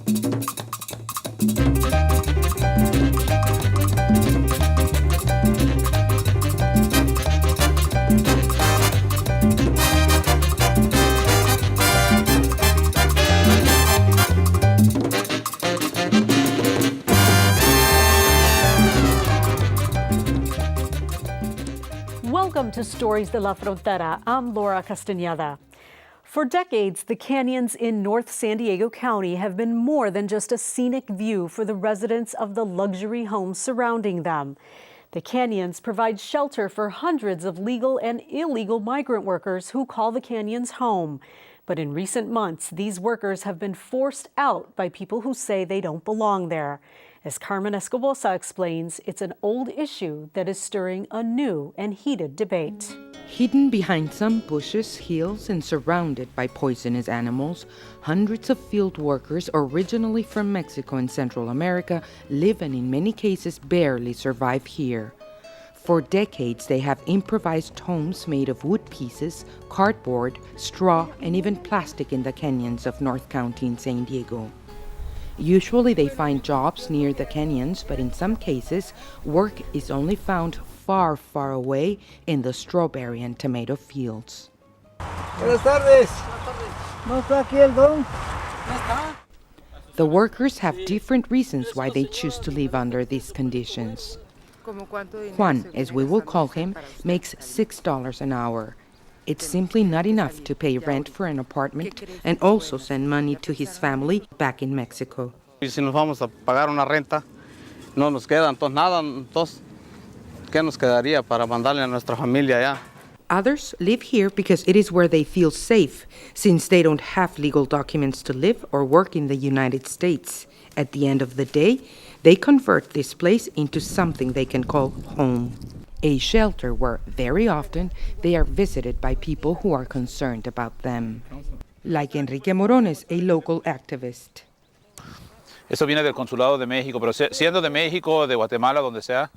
Welcome to Stories de la Frontera. I'm Laura Castañeda. For decades, the canyons in North San Diego County have been more than just a scenic view for the residents of the luxury homes surrounding them. The canyons provide shelter for hundreds of legal and illegal migrant workers who call the canyons home. But in recent months, these workers have been forced out by people who say they don't belong there. As Carmen Escobosa explains, it's an old issue that is stirring a new and heated debate. Hidden behind some bushes, hills, and surrounded by poisonous animals, hundreds of field workers originally from Mexico and Central America live and in many cases barely survive here. For decades, they have improvised homes made of wood pieces, cardboard, straw, and even plastic in the canyons of North County in San Diego. Usually they find jobs near the canyons, but in some cases, work is only found far, far away in the strawberry and tomato fields. Buenas tardes. ¿No está aquí el don? The workers have different reasons why they choose to live under these conditions. Juan, as we will call him, makes $6 an hour. It's simply not enough to pay rent for an apartment and also send money to his family back in Mexico. Y si nos vamos a pagar una renta, no nos queda entonces nada, entonces, ¿qué nos quedaría para mandarle a nuestra familia allá? Others live here because it is where they feel safe, since they don't have legal documents to live or work in the United States. At the end of the day, they convert this place into something they can call home. A shelter where, very often, they are visited by people who are concerned about them. Like Enrique Morones, a local activist. Eso viene del Consulado de México, pero siendo de México, de Guatemala, donde sea.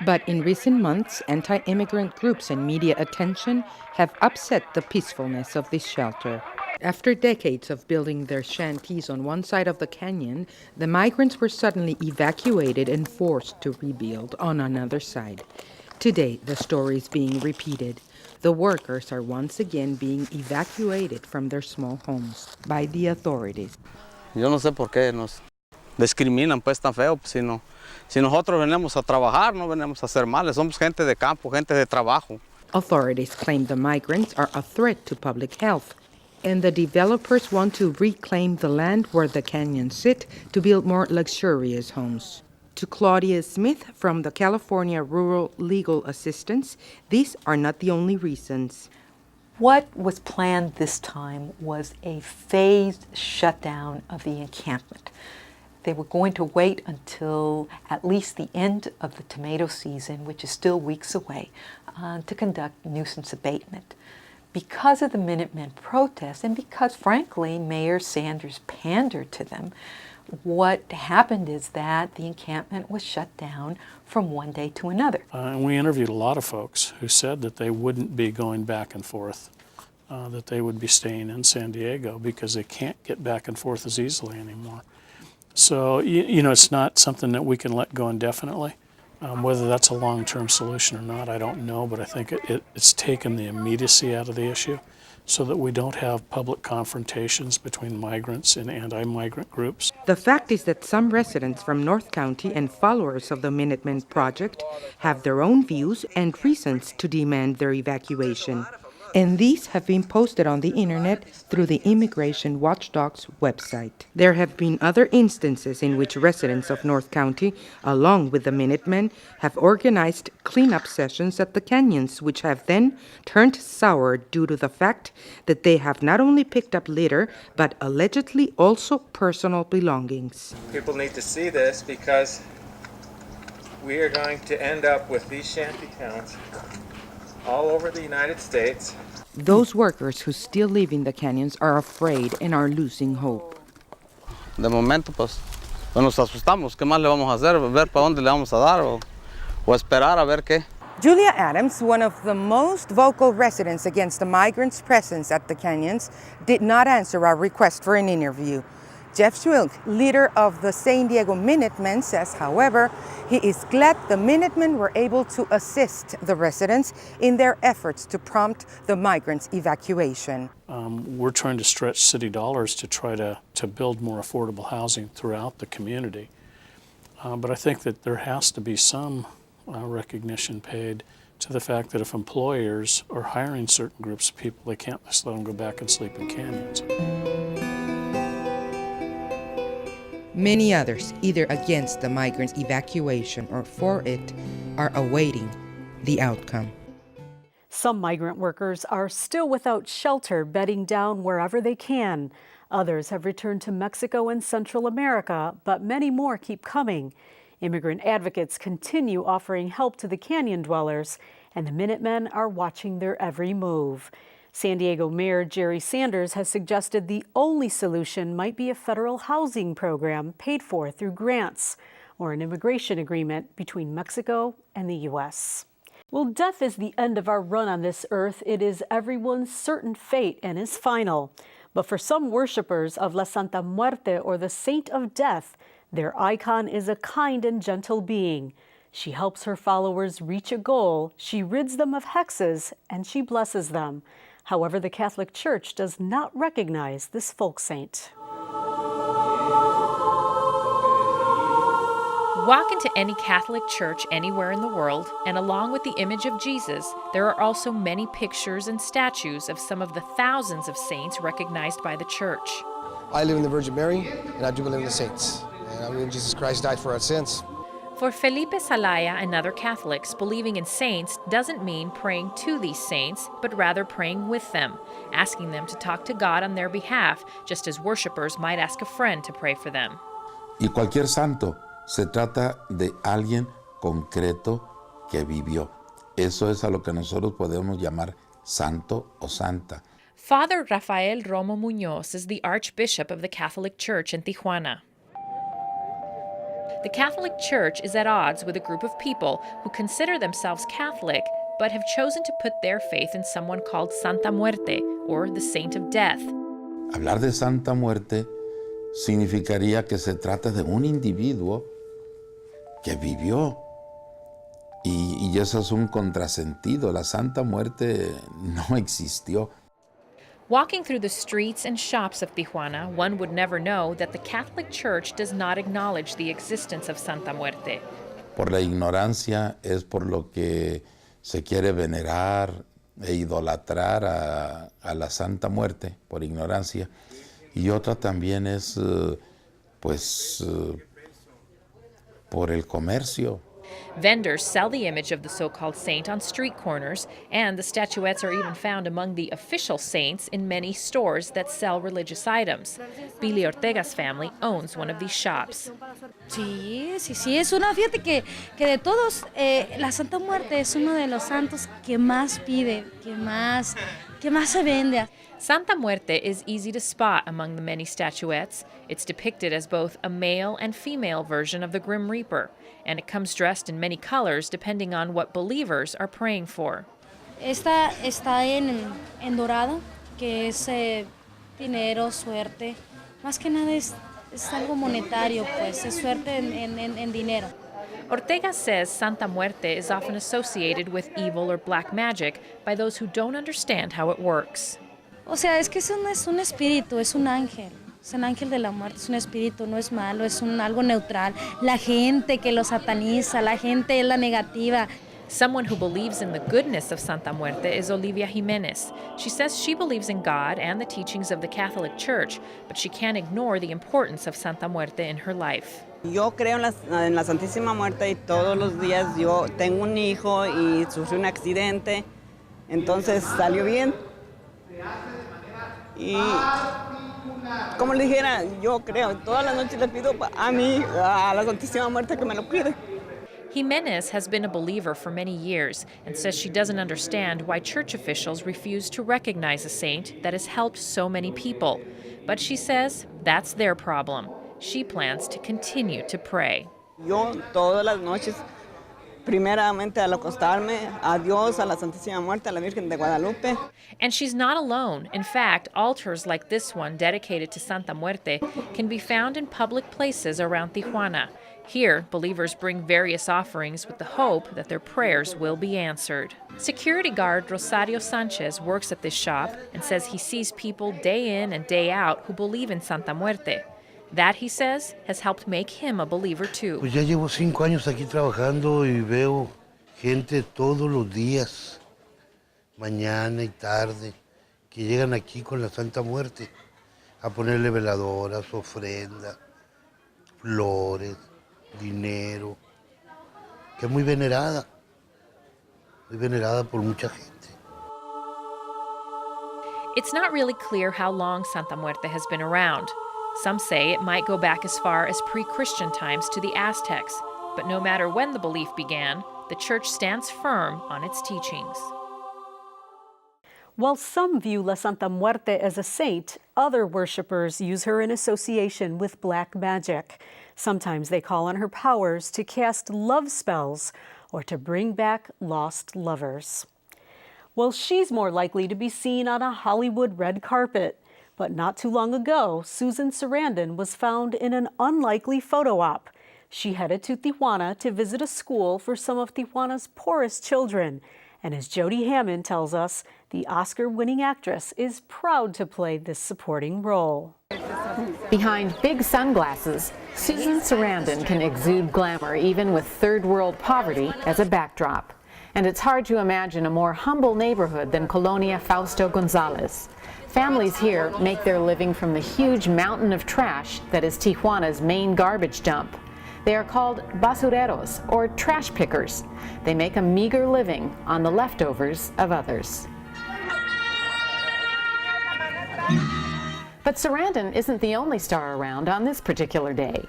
But in recent months, anti-immigrant groups and media attention have upset the peacefulness of this shelter. After decades of building their shanties on one side of the canyon, the migrants were suddenly evacuated and forced to rebuild on another side. Today, the story is being repeated. The workers are once again being evacuated from their small homes by the authorities. Yo no sé por qué nos discriminan pues tan feo, pues, si nosotros venimos a trabajar, no venimos a hacer males, somos gente de campo, gente de trabajo. Authorities claim the migrants are a threat to public health, and the developers want to reclaim the land where the canyons sit to build more luxurious homes. To Claudia Smith from the California Rural Legal Assistance, these are not the only reasons. What was planned this time was a phased shutdown of the encampment. They were going to wait until at least the end of the tomato season, which is still weeks away, to conduct nuisance abatement. Because of the Minutemen protests and because, frankly, Mayor Sanders pandered to them, what happened is that the encampment was shut down from one day to another. And we interviewed a lot of folks who said that they wouldn't be going back and forth, that they would be staying in San Diego because they can't get back and forth as easily anymore. So, you know, it's not something that we can let go indefinitely. Whether that's a long-term solution or not, I don't know, but I think it's taken the immediacy out of the issue so that we don't have public confrontations between migrants and anti-migrant groups. The fact is that some residents from North County and followers of the Minutemen Project have their own views and reasons to demand their evacuation. And these have been posted on the internet through the Immigration Watchdog's website. There have been other instances in which residents of North County, along with the Minutemen, have organized cleanup sessions at the canyons, which have then turned sour due to the fact that they have not only picked up litter, but allegedly also personal belongings. People need to see this because we are going to end up with these shanty towns all over the United States. Those workers who still live in the canyons are afraid and are losing hope. De momento, pues nos asustamos. ¿Qué más le vamos a hacer? ¿Ver para dónde le vamos a dar o esperar a ver qué? Julia Adams, one of the most vocal residents against the migrants' presence at the canyons, did not answer our request for an interview. Jeff Schwilk, leader of the San Diego Minutemen, says, however, he is glad the Minutemen were able to assist the residents in their efforts to prompt the migrants' evacuation. We're trying to stretch city dollars to try to build more affordable housing throughout the community. But I think that there has to be some recognition paid to the fact that if employers are hiring certain groups of people, they can't just let them go back and sleep in canyons. Many others, either against the migrants' evacuation or for it, are awaiting the outcome. Some migrant workers are still without shelter, bedding down wherever they can. Others have returned to Mexico and Central America, but many more keep coming. Immigrant advocates continue offering help to the canyon dwellers, and the Minutemen are watching their every move. San Diego Mayor Jerry Sanders has suggested the only solution might be a federal housing program paid for through grants or an immigration agreement between Mexico and the U.S. Well, death is the end of our run on this earth. It is everyone's certain fate and is final. But for some worshipers of La Santa Muerte, or the Saint of Death, their icon is a kind and gentle being. She helps her followers reach a goal, she rids them of hexes, and she blesses them. However, the Catholic Church does not recognize this folk saint. Walk into any Catholic church anywhere in the world, and along with the image of Jesus, there are also many pictures and statues of some of the thousands of saints recognized by the Church. I live in the Virgin Mary, and I do believe in the saints. And I believe Jesus Christ died for our sins. For Felipe Salaya and other Catholics, believing in saints doesn't mean praying to these saints, but rather praying with them, asking them to talk to God on their behalf, just as worshipers might ask a friend to pray for them. Y cualquier santo se trata de alguien concreto que vivió. Eso es a lo que nosotros podemos llamar santo o santa. Father Rafael Romo Muñoz is the Archbishop of the Catholic Church in Tijuana. The Catholic Church is at odds with a group of people who consider themselves Catholic but have chosen to put their faith in someone called Santa Muerte, or the Saint of Death. Hablar de Santa Muerte significaría que se trata de un individuo que vivió. Y eso es un contrasentido. La Santa Muerte no existió. Walking through the streets and shops of Tijuana, one would never know that the Catholic Church does not acknowledge the existence of Santa Muerte. Por la ignorancia es por lo que se quiere venerar e idolatrar a la Santa Muerte, por ignorancia. Y otra también es, por el comercio. Vendors sell the image of the so-called saint on street corners, and the statuettes are even found among the official saints in many stores that sell religious items. Billy Ortega's family owns one of these shops. Sí, es una, fíjate que de todos, la Santa Muerte es uno de los santos que más pide, que más se vende. Santa Muerte is easy to spot among the many statuettes. It's depicted as both a male and female version of the Grim Reaper, and it comes dressed in many colors depending on what believers are praying for. Esta está en dorado, que es dinero, suerte. Más que nada es algo monetario, pues, es suerte en dinero. Ortega says Santa Muerte is often associated with evil or black magic by those who don't understand how it works. O sea, es que es un espíritu, es un ángel. Es un ángel de la muerte, es un espíritu, no es malo, es algo neutral. La gente que lo sataniza, la gente es la negativa. Someone who believes in the goodness of Santa Muerte is Olivia Jimenez. She says she believes in God and the teachings of the Catholic Church, but she can't ignore the importance of Santa Muerte in her life. Yo creo en la Santísima Muerte y todos los días yo tengo un hijo y sufrió un accidente, entonces salió bien. Y como le dijera, yo creo, todas las noches le pido a la Santísima Muerte que me lo cuide. Jimenez has been a believer for many years and says she doesn't understand why church officials refuse to recognize a saint that has helped so many people. But she says that's their problem. She plans to continue to pray. Yo todas las noches primeramente al acostarme, a Dios, a la Santísima Muerte, a la Virgen de Guadalupe. And she's not alone. In fact, altars like this one dedicated to Santa Muerte can be found in public places around Tijuana. Here, believers bring various offerings with the hope that their prayers will be answered. Security guard Rosario Sanchez works at this shop and says he sees people day in and day out who believe in Santa Muerte. That, he says, has helped make him a believer too. Pues ya llevo 5 años aquí trabajando y veo gente todos los días, mañana y tarde, que llegan aquí con la Santa Muerte a ponerle veladoras, ofrendas, flores, dinero, que es muy venerada por mucha gente. It's not really clear how long Santa Muerte has been around. Some say it might go back as far as pre-Christian times to the Aztecs, but no matter when the belief began, the church stands firm on its teachings. While some view La Santa Muerte as a saint, other worshippers use her in association with black magic. Sometimes they call on her powers to cast love spells or to bring back lost lovers. Well, she's more likely to be seen on a Hollywood red carpet. But not too long ago, Susan Sarandon was found in an unlikely photo op. She headed to Tijuana to visit a school for some of Tijuana's poorest children. And as Jody Hammond tells us, the Oscar-winning actress is proud to play this supporting role. Behind big sunglasses, Susan Sarandon can exude glamour even with third-world poverty as a backdrop. And it's hard to imagine a more humble neighborhood than Colonia Fausto Gonzalez. Families here make their living from the huge mountain of trash that is Tijuana's main garbage dump. They are called basureros, or trash pickers. They make a meager living on the leftovers of others. But Sarandon isn't the only star around on this particular day.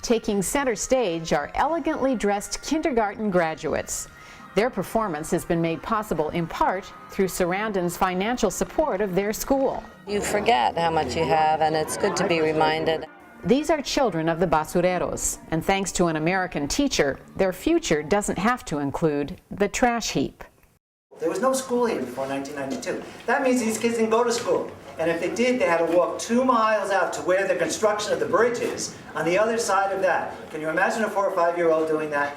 Taking center stage are elegantly dressed kindergarten graduates. Their performance has been made possible in part through Sarandon's financial support of their school. You forget how much you have, and it's good to be reminded. These are children of the basureros, and thanks to an American teacher, their future doesn't have to include the trash heap. There was no school here before 1992. That means these kids didn't go to school. And if they did, they had to walk 2 miles out to where the construction of the bridge is, on the other side of that. Can you imagine a 4 or 5-year-old doing that?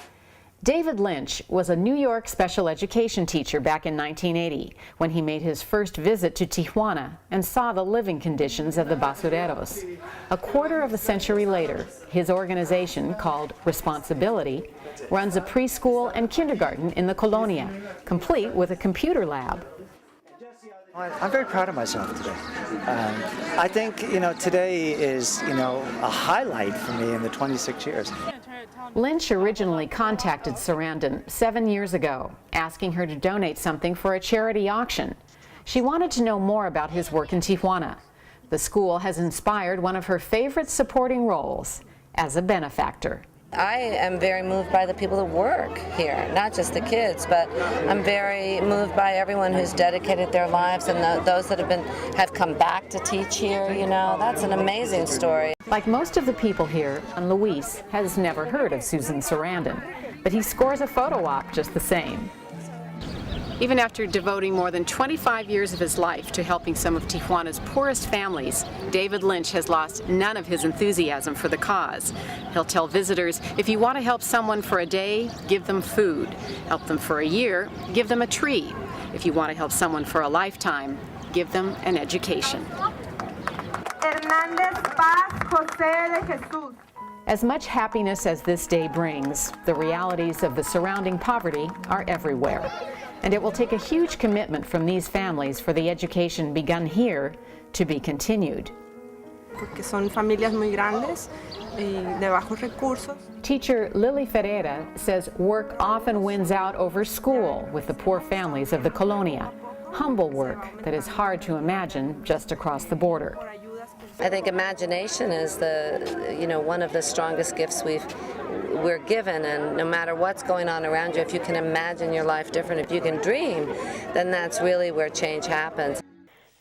David Lynch was a New York special education teacher back in 1980 when he made his first visit to Tijuana and saw the living conditions of the basureros. A quarter of a century later, his organization, called Responsibility, runs a preschool and kindergarten in the Colonia, complete with a computer lab. I'm very proud of myself today. I think, today is, a highlight for me in the 26 years. Lynch originally contacted Sarandon 7 years ago, asking her to donate something for a charity auction. She wanted to know more about his work in Tijuana. The school has inspired one of her favorite supporting roles as a benefactor. I am very moved by the people that work here, not just the kids, but I'm very moved by everyone who's dedicated their lives and those that have come back to teach here. That's an amazing story. Like most of the people here, Luis has never heard of Susan Sarandon, but he scores a photo op just the same. Even after devoting more than 25 years of his life to helping some of Tijuana's poorest families, David Lynch has lost none of his enthusiasm for the cause. He'll tell visitors, if you want to help someone for a day, give them food. Help them for a year, give them a tree. If you want to help someone for a lifetime, give them an education. As much happiness as this day brings, the realities of the surrounding poverty are everywhere. And it will take a huge commitment from these families for the education begun here to be continued. Teacher Lily Ferreira says work often wins out over school with the poor families of the Colonia. Humble work that is hard to imagine just across the border. I think imagination is one of the strongest gifts we're given, and no matter what's going on around you, if you can imagine your life different, if you can dream, then that's really where change happens.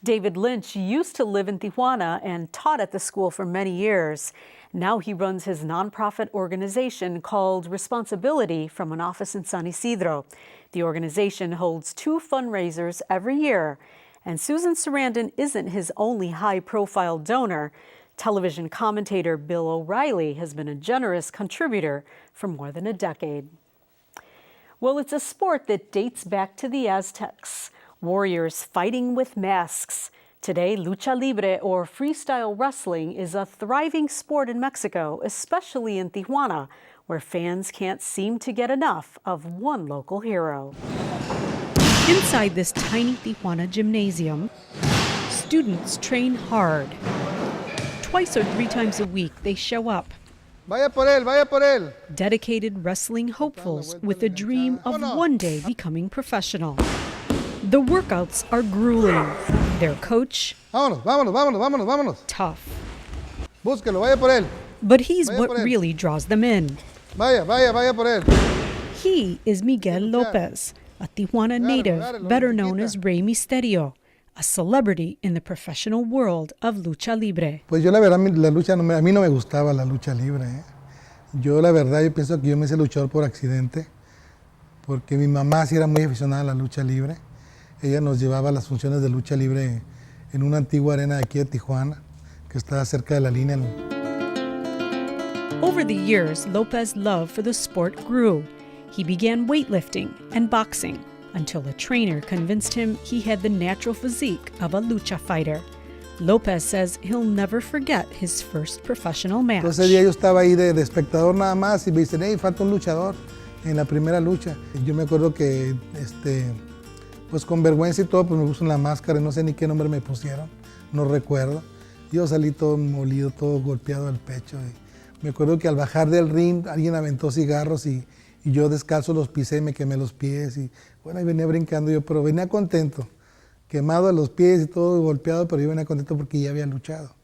David Lynch used to live in Tijuana and taught at the school for many years. Now he runs his nonprofit organization called Responsibility from an office in San Isidro. The organization holds 2 fundraisers every year. And Susan Sarandon isn't his only high-profile donor. Television commentator Bill O'Reilly has been a generous contributor for more than a decade. Well, it's a sport that dates back to the Aztecs. Warriors fighting with masks. Today, lucha libre or freestyle wrestling is a thriving sport in Mexico, especially in Tijuana, where fans can't seem to get enough of one local hero. Inside this tiny Tijuana gymnasium, students train hard. Twice or 3 times a week, they show up. Vaya por él, vaya por él. Dedicated wrestling hopefuls with a dream of one day becoming professional. The workouts are grueling. Their coach, vámonos. tough. Búsquelo, vaya por él. But he's what really draws them in. Vaya por él. He is Miguel Lopez, a Tijuana native better known as Rey Misterio, a celebrity in the professional world of lucha libre. Pues yo la verdad, la lucha, a mí no me gustaba la lucha libre. Yo la verdad, yo pienso que yo me hice luchador por accidente, porque mi mamá sí era muy aficionada a la lucha libre. Ella nos llevaba a las funciones de lucha libre en una antigua arena de aquí de Tijuana, que está cerca de la línea. Over the years, Lopez's love for the sport grew. He began weightlifting and boxing until a trainer convinced him he had the natural physique of a lucha fighter. Lopez says he'll never forget his first professional match. Entonces ese día yo estaba ahí de espectador nada más y me dicen, hey, falta un luchador en la primera lucha. Yo me acuerdo que pues con vergüenza y todo, pues me puse la máscara y no sé ni qué nombre me pusieron, no recuerdo. Yo salí todo molido, todo golpeado al pecho. Y me acuerdo que al bajar del ring alguien aventó cigarros y yo descalzo los pisé y me quemé los pies. Y bueno, ahí venía brincando yo, pero venía contento. Quemado a los pies y todo golpeado, pero yo venía contento porque ya había luchado.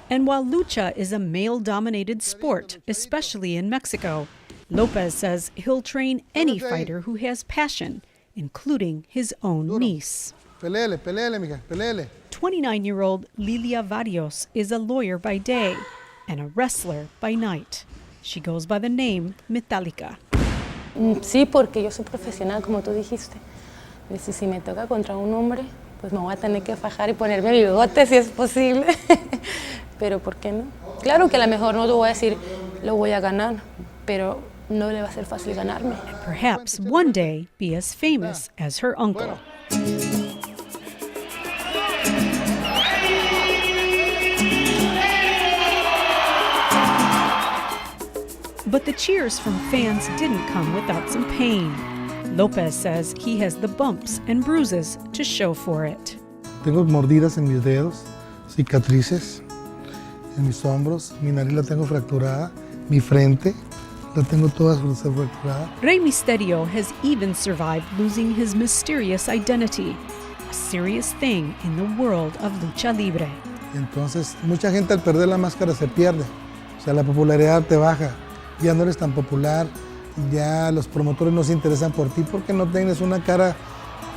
And while lucha is a male-dominated sport, especially in Mexico, Lopez says he'll train any fighter who has passion, including his own niece. Peleele, mija, peleele. 29-year-old Lilia Varios is a lawyer by day and a wrestler by night. She goes by the name Metallica. Sí, porque yo soy profesional, como tú dijiste. Si me toca contra un hombre, pues me voy a tener que fajar y ponerme bigote si es posible. Pero ¿por qué no? Claro que a lo mejor no te voy a decir, lo voy a ganar, pero no le va a ser fácil ganarme. Perhaps one day be as famous as her uncle. But the cheers from fans didn't come without some pain. Lopez says he has the bumps and bruises to show for it. Tengo mordidas en mis dedos, cicatrices en mis hombros, mi nariz la tengo fracturada, mi frente la tengo toda fracturada. Rey Misterio has even survived losing his mysterious identity, a serious thing in the world of lucha libre. Entonces, mucha gente al perder la máscara se pierde, o sea, la popularidad te baja. Ya no eres tan popular, ya los promotores no se interesan por ti porque no tienes una cara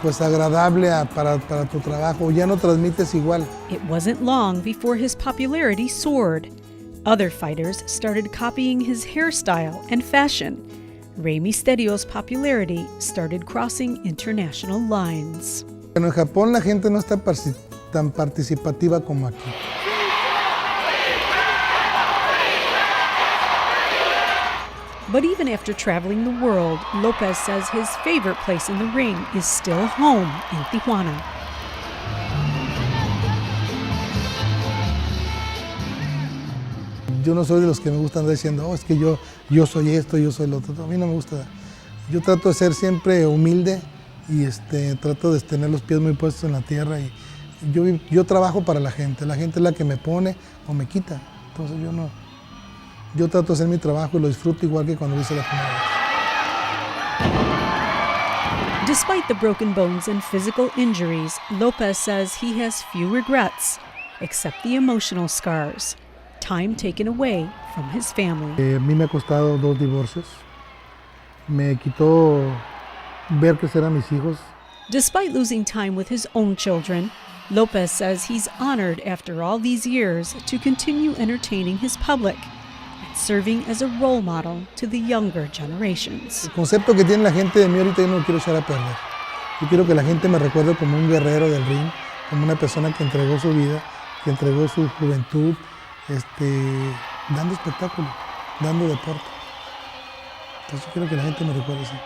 pues agradable para tu trabajo, ya no transmites igual. It wasn't long before his popularity soared. Other fighters started copying his hairstyle and fashion. Rey Misterio's popularity started crossing international lines. En Japón la gente no está tan participativa como aquí. But even after traveling the world, Lopez says his favorite place in the ring is still home in Tijuana. Yo no soy de los que me gustan andar diciendo, es que yo soy esto, yo soy lo otro. A mí no me gusta. Yo trato de ser siempre humilde y trato de tener los pies muy puestos en la tierra. Y yo trabajo para la gente es la que me pone o me quita. Entonces yo trato de hacer mi trabajo y lo disfruto igual que cuando lo hice la primera vez. Despite the broken bones and physical injuries, Lopez says he has few regrets, except the emotional scars, time taken away from his family. A mí me ha costado 2 divorcios. Me quitó ver crecer a mis hijos Despite losing time with his own children, Lopez says he's honored after all these years to continue entertaining his public and serving as a role model to the younger generations. El concepto que tiene la gente de mí ahorita yo no lo quiero echar a perder. Yo quiero que la gente me recuerde como un guerrero del ring, como una persona que entregó su vida, que entregó su juventud, dando espectáculo, dando deporte. Entonces yo quiero que la gente me recuerde así.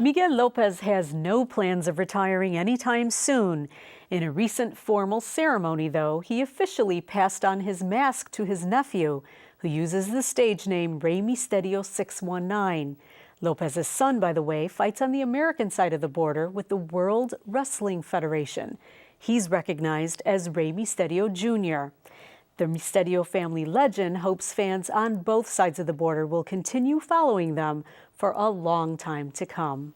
Miguel Lopez has no plans of retiring anytime soon. In a recent formal ceremony, though, he officially passed on his mask to his nephew, who uses the stage name Rey Misterio 619. Lopez's son, by the way, fights on the American side of the border with the World Wrestling Federation. He's recognized as Rey Misterio Jr. The Misterio family legend hopes fans on both sides of the border will continue following them for a long time to come.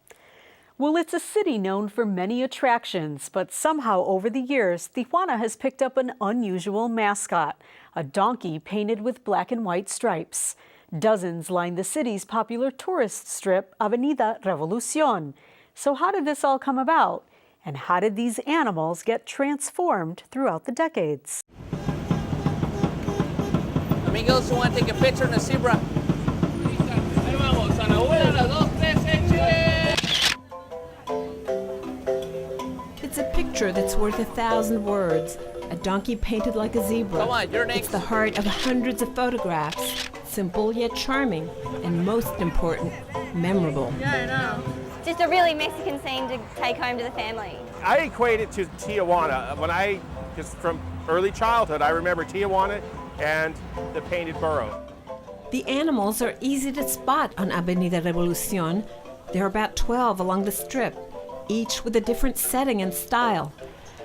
Well, it's a city known for many attractions, but somehow over the years, Tijuana has picked up an unusual mascot, a donkey painted with black and white stripes. Dozens line the city's popular tourist strip, Avenida Revolucion. So how did this all come about? And how did these animals get transformed throughout the decades? Amigos who want to take a picture in a zebra. It's a picture that's worth 1,000 words. A donkey painted like a zebra. Come on, you're next. It's the heart of hundreds of photographs. Simple yet charming, and most important, memorable. Yeah, I know. Just a really Mexican scene to take home to the family. I equate it to Tijuana. Just from early childhood, I remember Tijuana and the painted burro. The animals are easy to spot on Avenida Revolucion. There are about 12 along the strip, each with a different setting and style.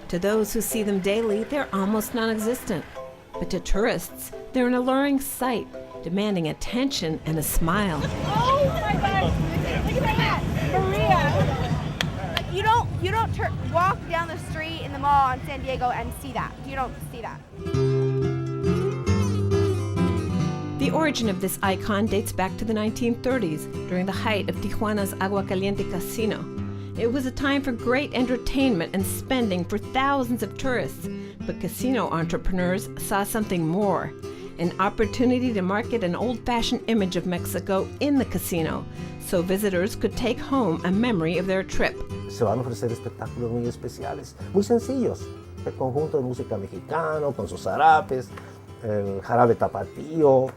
To those who see them daily, they're almost non-existent. But to tourists, they're an alluring sight, demanding attention and a smile. Oh my gosh! Look at that, Maria! You don't walk down the street in the mall in San Diego and see that. You don't see that. The origin of this icon dates back to the 1930s, during the height of Tijuana's Agua Caliente Casino. It was a time for great entertainment and spending for thousands of tourists, but casino entrepreneurs saw something more, an opportunity to market an old-fashioned image of Mexico in the casino, so visitors could take home a memory of their trip. Se van a ofrecer espectáculos muy especiales, muy sencillos, el conjunto de música mexicano con sus zarapes, el jarabe tapatío,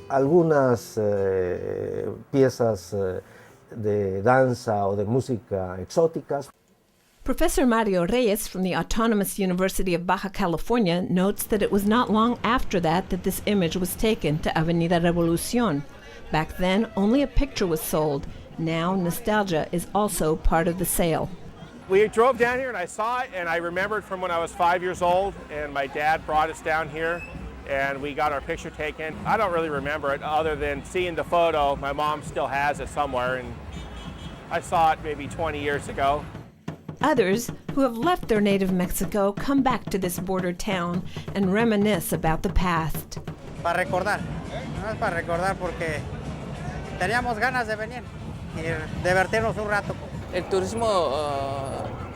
algunas piezas de danza o de música exóticas. Professor Mario Reyes from the Autonomous University of Baja California notes that it was not long after that this image was taken to Avenida Revolucion. Back then, only a picture was sold. Now, nostalgia is also part of the sale. We drove down here and I saw it, and I remembered from when I was 5 years old, and my dad brought us down here and we got our picture taken. I don't really remember it other than seeing the photo. My mom still has it somewhere, and I saw it maybe 20 years ago. Others who have left their native Mexico come back to this border town and reminisce about the past. Para recordar, no es para recordar porque teníamos ganas de venir y divertirnos un rato. El turismo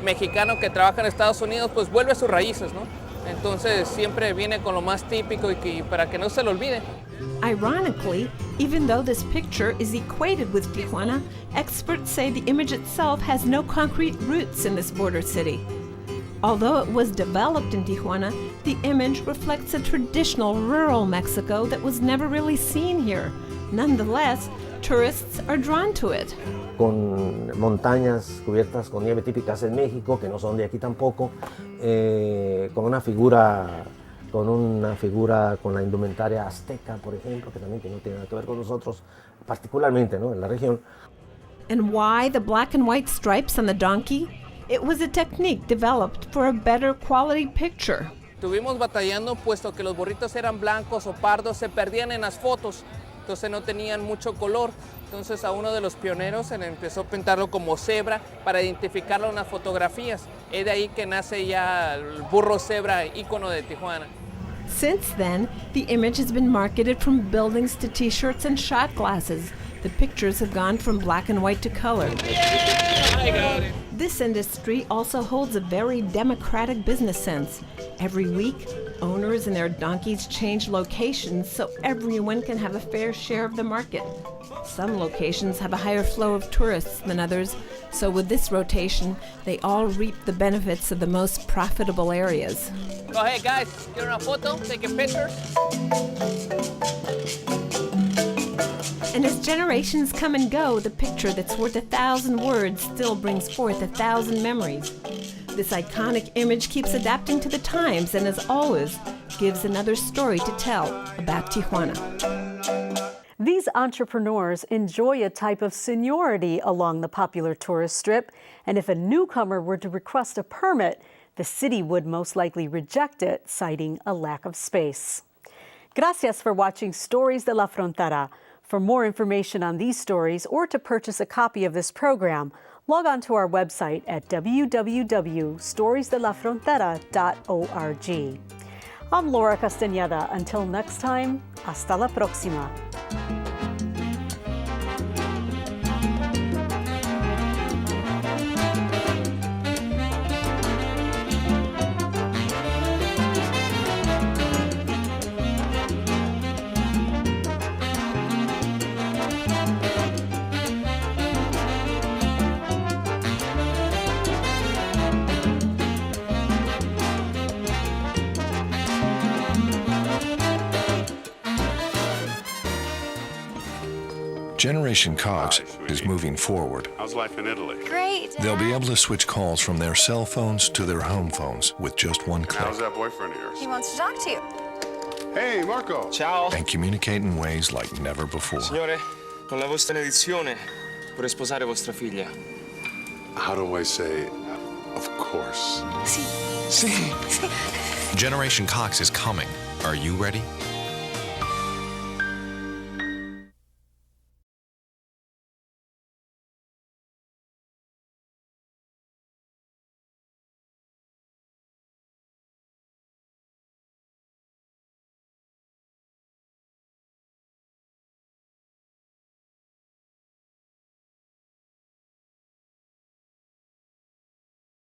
mexicano que trabaja en Estados Unidos pues vuelve a sus raíces, ¿no? Entonces siempre viene con lo más típico y para que no se lo olvide. Ironically, even though this picture is equated with Tijuana, experts say the image itself has no concrete roots in this border city. Although it was developed in Tijuana, the image reflects a traditional rural Mexico that was never really seen here. Nonetheless, tourists are drawn to it. Con montañas cubiertas con nieve típicas en México, que no son de aquí tampoco, con una figura con la indumentaria azteca, por ejemplo, que también no tiene nada que ver con nosotros, particularmente, ¿no?, en la región. And why the black and white stripes on the donkey? It was a technique developed for a better quality picture. Estuvimos batallando puesto que los burritos eran blancos o pardos, se perdían en las fotos, entonces no tenían mucho color. Entonces a uno de los pioneros se le empezó a pintarlo como cebra para identificarlo en las fotografías. Es de ahí que nace ya el burro cebra, ícono de Tijuana. Since then, the image has been marketed from buildings to t-shirts and shot glasses. The pictures have gone from black and white to color. I got it. This industry also holds a very democratic business sense. Every week, owners and their donkeys change locations so everyone can have a fair share of the market. Some locations have a higher flow of tourists than others, so with this rotation, they all reap the benefits of the most profitable areas. Go ahead, guys. Get a photo, take a picture. And as generations come and go, the picture that's worth 1,000 words still brings forth 1,000 memories. This iconic image keeps adapting to the times and, as always, gives another story to tell about Tijuana. These entrepreneurs enjoy a type of seniority along the popular tourist strip, and if a newcomer were to request a permit, the city would most likely reject it, citing a lack of space. Gracias for watching Stories de la Frontera. For more information on these stories or to purchase a copy of this program, log on to our website at www.storiesdelafrontera.org. I'm Laura Castañeda. Until next time, hasta la próxima. Generation Cox is moving forward. How's life in Italy? Great. They'll be able to switch calls from their cell phones to their home phones with just one click. How's that boyfriend of yours? He wants to talk to you. Hey, Marco. Ciao. And communicate in ways like never before. Signore, con la vostra benedizione vorrei sposare vostra figlia. How do I say, of course? Sí. See? Generation Cox is coming. Are you ready?